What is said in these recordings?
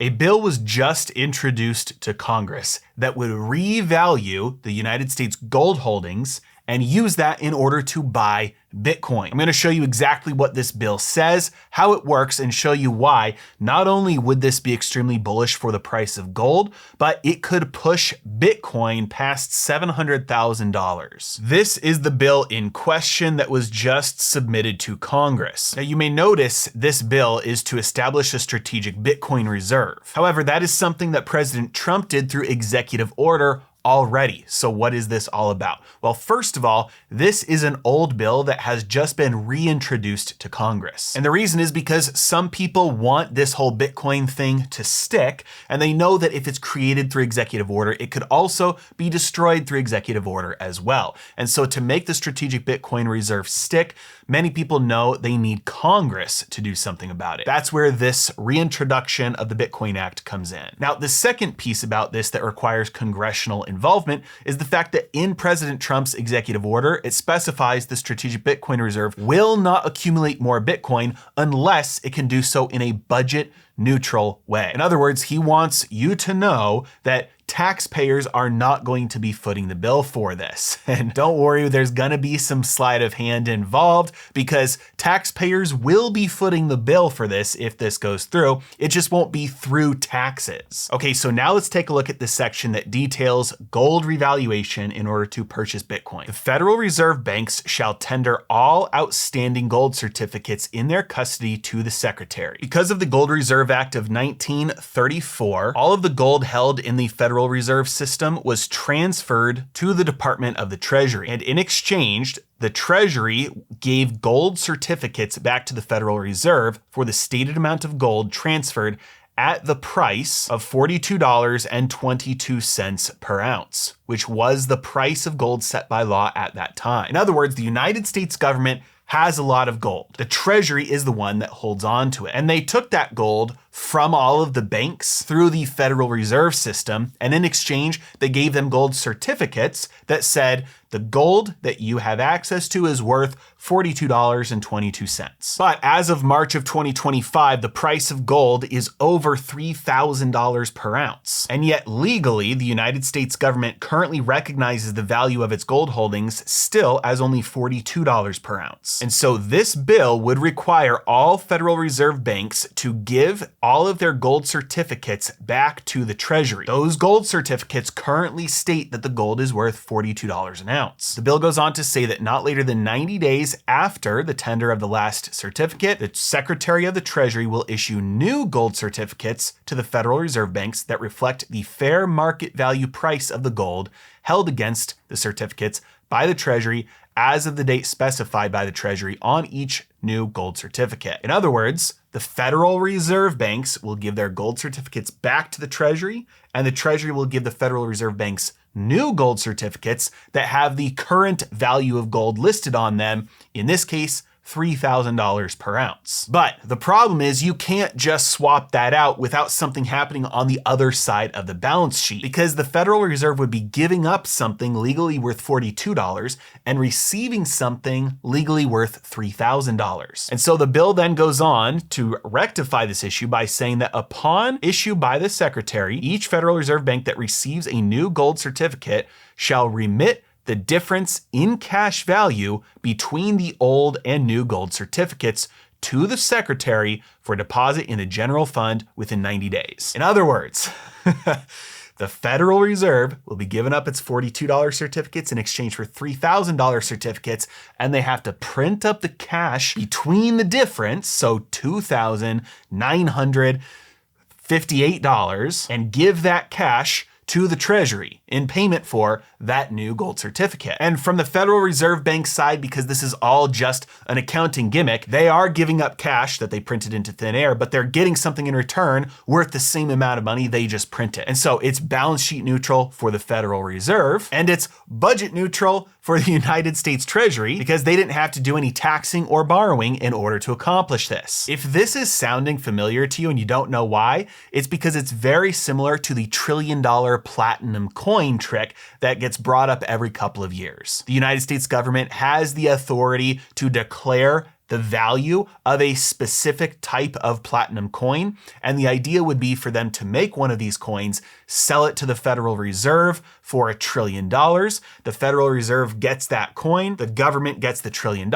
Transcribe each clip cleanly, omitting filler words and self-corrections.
A bill was just introduced to Congress that would revalue the United States gold holdings and use that in order to buy Bitcoin. I'm going to show you exactly what this bill says, how it works, and show you why not only would this be extremely bullish for the price of gold, but it could push Bitcoin past $700,000. This is the bill in question that was just submitted to Congress. Now, you may notice this bill is to establish a strategic Bitcoin reserve. However, that is something that President Trump did through executive order already. So what is this all about? Well, first of all, this is an old bill that has just been reintroduced to Congress. And the reason is because some people want this whole Bitcoin thing to stick, and they know that if it's created through executive order, it could also be destroyed through executive order as well. And so to make the strategic Bitcoin reserve stick, many people know they need Congress to do something about it. That's where this reintroduction of the Bitcoin Act comes in. Now, the second piece about this that requires congressional involvement is the fact that in President Trump's executive order, it specifies the strategic Bitcoin reserve will not accumulate more Bitcoin unless it can do so in a budget neutral way. In other words, he wants you to know that taxpayers are not going to be footing the bill for this. And don't worry, there's gonna be some sleight of hand involved because taxpayers will be footing the bill for this if this goes through. It just won't be through taxes. Okay, so now let's take a look at the section that details gold revaluation in order to purchase Bitcoin. The Federal Reserve banks shall tender all outstanding gold certificates in their custody to the Secretary. Because of the Gold Reserve Act of 1934, all of the gold held in the Federal Reserve System was transferred to the Department of the Treasury. And in exchange, the Treasury gave gold certificates back to the Federal Reserve for the stated amount of gold transferred at the price of $42.22 per ounce, which was the price of gold set by law at that time. In other words, the United States government has a lot of gold. The Treasury is the one that holds on to it. And they took that gold from all of the banks through the Federal Reserve System, and in exchange, they gave them gold certificates that said the gold that you have access to is worth $42.22. But as of March of 2025, the price of gold is over $3,000 per ounce. And yet legally, the United States government currently recognizes the value of its gold holdings still as only $42 per ounce. And so this bill would require all Federal Reserve banks to give all of their gold certificates back to the Treasury. Those gold certificates currently state that the gold is worth $42 an ounce. The bill goes on to say that not later than 90 days after the tender of the last certificate, the Secretary of the Treasury will issue new gold certificates to the Federal Reserve banks that reflect the fair market value price of the gold held against the certificates by the Treasury as of the date specified by the Treasury on each new gold certificate. In other words, the Federal Reserve banks will give their gold certificates back to the Treasury, and the Treasury will give the Federal Reserve banks new gold certificates that have the current value of gold listed on them, in this case, $3,000 per ounce. But the problem is you can't just swap that out without something happening on the other side of the balance sheet, because the Federal Reserve would be giving up something legally worth $42 and receiving something legally worth $3,000. And so the bill then goes on to rectify this issue by saying that upon issue by the Secretary, each Federal Reserve bank that receives a new gold certificate shall remit the difference in cash value between the old and new gold certificates to the Secretary for deposit in the general fund within 90 days. In other words, the Federal Reserve will be giving up its $42 certificates in exchange for $3,000 certificates, and they have to print up the cash between the difference, so $2,958, and give that cash to the Treasury in payment for that new gold certificate. And from the Federal Reserve Bank side, because this is all just an accounting gimmick, they are giving up cash that they printed into thin air, but they're getting something in return worth the same amount of money they just printed. And so it's balance sheet neutral for the Federal Reserve, and it's budget neutral for the United States Treasury because they didn't have to do any taxing or borrowing in order to accomplish this. If this is sounding familiar to you and you don't know why, it's because it's very similar to the $1 trillion platinum coin trick that gets brought up every couple of years. The United States government has the authority to declare the value of a specific type of platinum coin. And the idea would be for them to make one of these coins, sell it to the Federal Reserve for $1 trillion. The Federal Reserve gets that coin, the government gets the $1 trillion,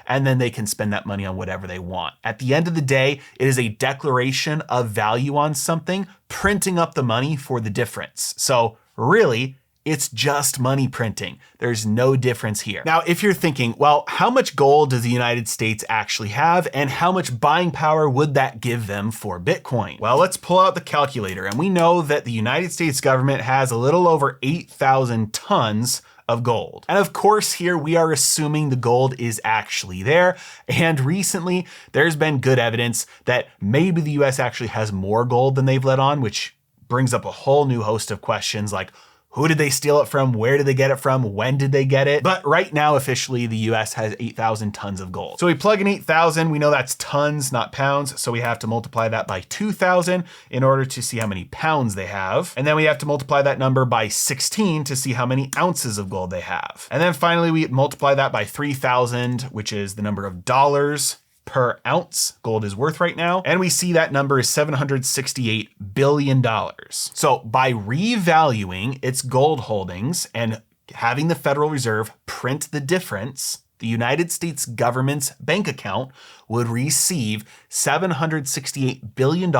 and then they can spend that money on whatever they want. At the end of the day, it is a declaration of value on something, printing up the money for the difference. So really, it's just money printing. There's no difference here. Now, if you're thinking, well, how much gold does the United States actually have and how much buying power would that give them for Bitcoin? Well, let's pull out the calculator, and we know that the United States government has a little over 8,000 tons of gold. And of course, here we are assuming the gold is actually there. And recently, there's been good evidence that maybe the US actually has more gold than they've let on, which brings up a whole new host of questions like, who did they steal it from? Where did they get it from? When did they get it? But right now, officially, the US has 8,000 tons of gold. So we plug in 8,000, we know that's tons, not pounds. So we have to multiply that by 2,000 in order to see how many pounds they have. And then we have to multiply that number by 16 to see how many ounces of gold they have. And then finally, we multiply that by 3,000, which is the number of dollars per ounce gold is worth right now. And we see that number is $768 billion. So by revaluing its gold holdings and having the Federal Reserve print the difference, the United States government's bank account would receive $768 billion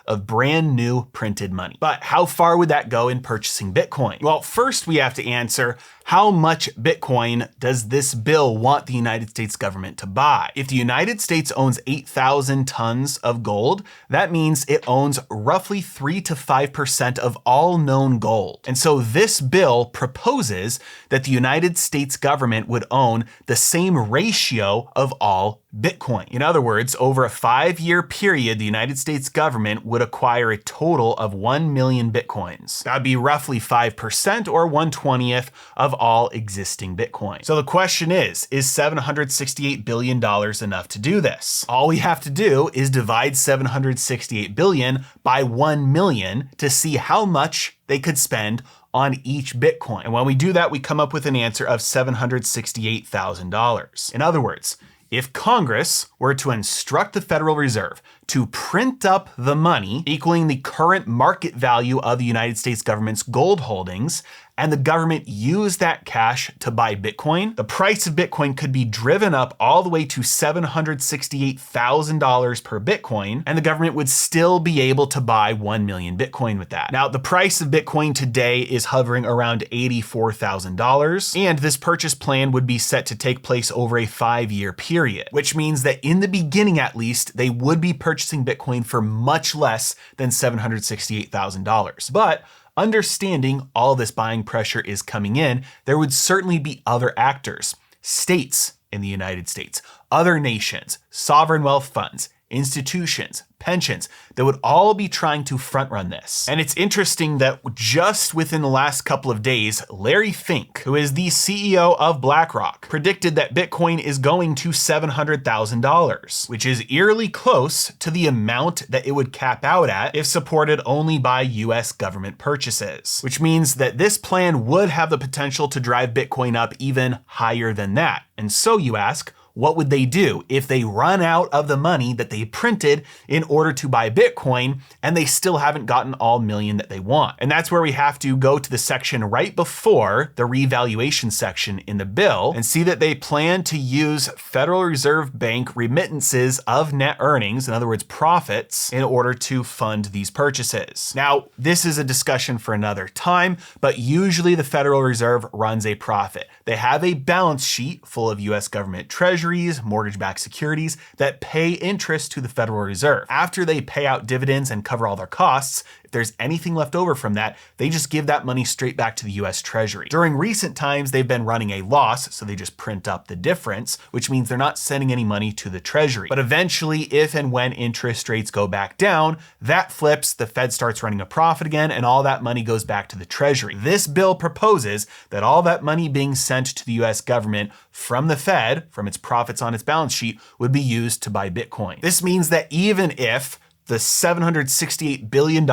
of brand new printed money. But how far would that go in purchasing Bitcoin? Well, first we have to answer, how much Bitcoin does this bill want the United States government to buy? If the United States owns 8,000 tons of gold, that means it owns roughly 3 to 5% of all known gold. And so this bill proposes that the United States government would own the same ratio of all Bitcoin. In other words, over a 5-year period, the United States government would acquire a total of 1 million Bitcoins. That'd be roughly 5% or 1/20th of all existing Bitcoin. So the question is $768 billion enough to do this? All we have to do is divide 768 billion by 1 million to see how much they could spend on each Bitcoin. And when we do that, we come up with an answer of $768,000. In other words, if Congress were to instruct the Federal Reserve to print up the money equaling the current market value of the United States government's gold holdings, and the government used that cash to buy Bitcoin, the price of Bitcoin could be driven up all the way to $768,000 per Bitcoin, and the government would still be able to buy 1 million Bitcoin with that. Now, the price of Bitcoin today is hovering around $84,000, and this purchase plan would be set to take place over a 5-year period, which means that in the beginning, at least, they would be purchasing Bitcoin for much less than $768,000. But understanding all this buying pressure is coming in, there would certainly be other actors, states in the United States, other nations, sovereign wealth funds, institutions, pensions that would all be trying to front run this. And it's interesting that just within the last couple of days, Larry Fink, who is the CEO of BlackRock, predicted that Bitcoin is going to $700,000, which is eerily close to the amount that it would cap out at if supported only by US government purchases, which means that this plan would have the potential to drive Bitcoin up even higher than that. And so you ask, what would they do if they run out of the money that they printed in order to buy Bitcoin and they still haven't gotten all million that they want? And that's where we have to go to the section right before the revaluation section in the bill and see that they plan to use Federal Reserve Bank remittances of net earnings, in other words, profits, in order to fund these purchases. Now, this is a discussion for another time, but usually the Federal Reserve runs a profit. They have a balance sheet full of US government treasuries, mortgage-backed securities that pay interest to the Federal Reserve. After they pay out dividends and cover all their costs, if there's anything left over from that, they just give that money straight back to the US Treasury. During recent times, they've been running a loss, so they just print up the difference, which means they're not sending any money to the Treasury. But eventually, if and when interest rates go back down, that flips, the Fed starts running a profit again, and all that money goes back to the Treasury. This bill proposes that all that money being sent to the US government from the Fed, from its profits on its balance sheet, would be used to buy Bitcoin. This means that even if the $768 billion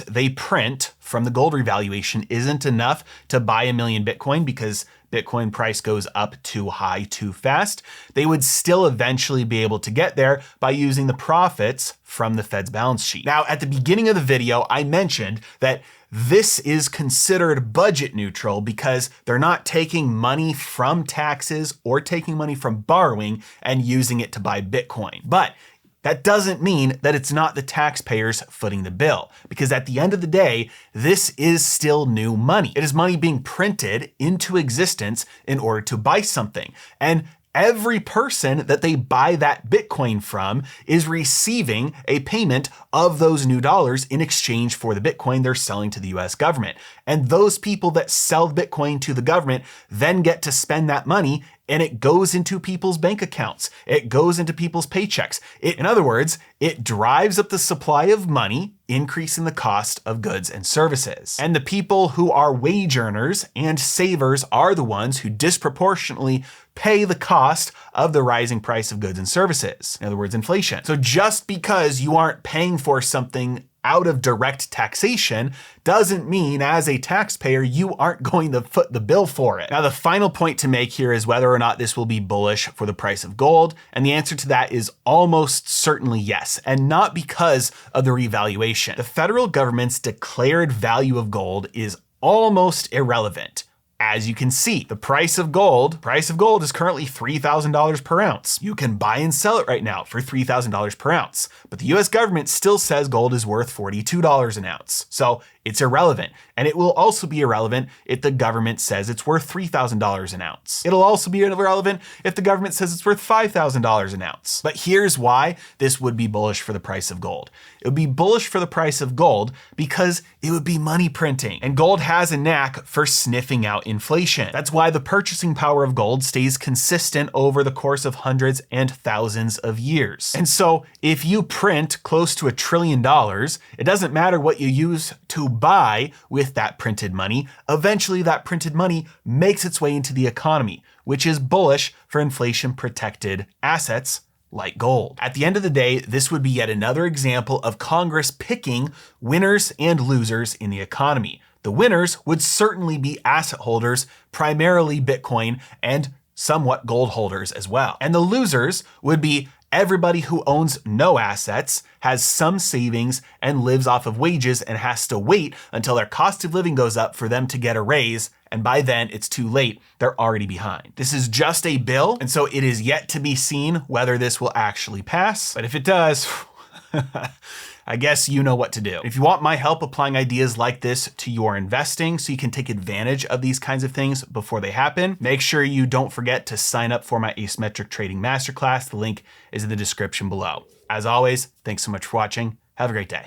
they print from the gold revaluation isn't enough to buy 1 million Bitcoin, because Bitcoin price goes up too high too fast, they would still eventually be able to get there by using the profits from the Fed's balance sheet. Now, at the beginning of the video, I mentioned that this is considered budget neutral because they're not taking money from taxes or taking money from borrowing and using it to buy Bitcoin. But that doesn't mean that it's not the taxpayers footing the bill, because at the end of the day, this is still new money. It is money being printed into existence in order to buy something. And every person that they buy that Bitcoin from is receiving a payment of those new dollars in exchange for the Bitcoin they're selling to the US government. And those people that sell Bitcoin to the government then get to spend that money, and it goes into people's bank accounts. It goes into people's paychecks. In other words, it drives up the supply of money, increasing the cost of goods and services. And the people who are wage earners and savers are the ones who disproportionately pay the cost of the rising price of goods and services. In other words, inflation. So just because you aren't paying for something out of direct taxation doesn't mean as a taxpayer you aren't going to foot the bill for it. Now, the final point to make here is whether or not this will be bullish for the price of gold. And the answer to that is almost certainly yes, and not because of the revaluation. The federal government's declared value of gold is almost irrelevant. As you can see, the price of gold is currently $3,000 per ounce. You can buy and sell it right now for $3,000 per ounce, but the US government still says gold is worth $42 an ounce. So it's irrelevant. And it will also be irrelevant if the government says it's worth $3,000 an ounce. It'll also be irrelevant if the government says it's worth $5,000 an ounce. But here's why this would be bullish for the price of gold. It would be bullish for the price of gold because it would be money printing. And gold has a knack for sniffing out inflation. That's why the purchasing power of gold stays consistent over the course of hundreds and thousands of years. And so if you print close to $1 trillion, it doesn't matter what you use to buy with that printed money. Eventually that printed money makes its way into the economy, which is bullish for inflation protected assets like gold. At the end of the day, this would be yet another example of Congress picking winners and losers in the economy. The winners would certainly be asset holders, primarily Bitcoin and somewhat gold holders as well. And the losers would be everybody who owns no assets, has some savings, and lives off of wages and has to wait until their cost of living goes up for them to get a raise. And by then it's too late. They're already behind. This is just a bill, and so it is yet to be seen whether this will actually pass. But if it does, I guess you know what to do. If you want my help applying ideas like this to your investing so you can take advantage of these kinds of things before they happen, make sure you don't forget to sign up for my asymmetric trading masterclass. The link is in the description below. As always, thanks so much for watching. Have a great day.